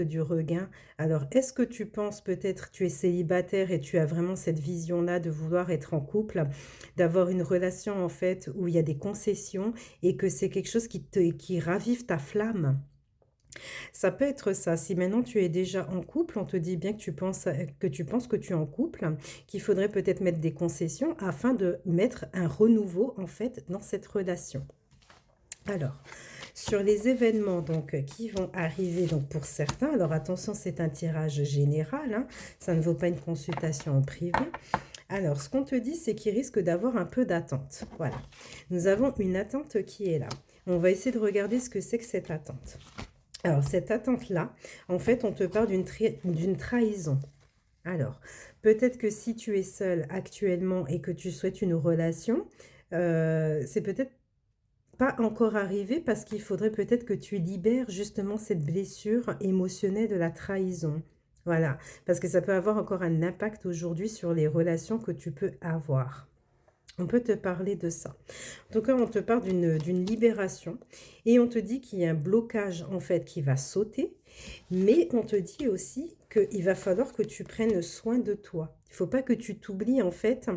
du regain. Alors, est-ce que tu penses peut-être tu es célibataire et tu as vraiment cette vision-là de vouloir être en couple, d'avoir une relation en fait où il y a des concessions et que c'est quelque chose qui ravive ta flamme? Ça peut être ça. Si maintenant tu es déjà en couple, on te dit bien que tu es en couple, qu'il faudrait peut-être mettre des concessions afin de mettre un renouveau en fait dans cette relation. Alors, sur les événements donc qui vont arriver donc pour certains, alors attention, c'est un tirage général, hein, ça ne vaut pas une consultation en privé. Alors, ce qu'on te dit, c'est qu'il risque d'avoir un peu d'attente. Voilà. Nous avons une attente qui est là. On va essayer de regarder ce que c'est que cette attente. Alors, cette attente-là, en fait, on te parle d'une trahison. Alors, peut-être que si tu es seule actuellement et que tu souhaites une relation, c'est peut-être pas encore arrivé parce qu'il faudrait peut-être que tu libères justement cette blessure émotionnelle de la trahison. Voilà, parce que ça peut avoir encore un impact aujourd'hui sur les relations que tu peux avoir. On peut te parler de ça. En tout cas, on te parle d'une libération et on te dit qu'il y a un blocage en fait qui va sauter, mais on te dit aussi qu'il va falloir que tu prennes soin de toi. Il ne faut pas que tu t'oublies en fait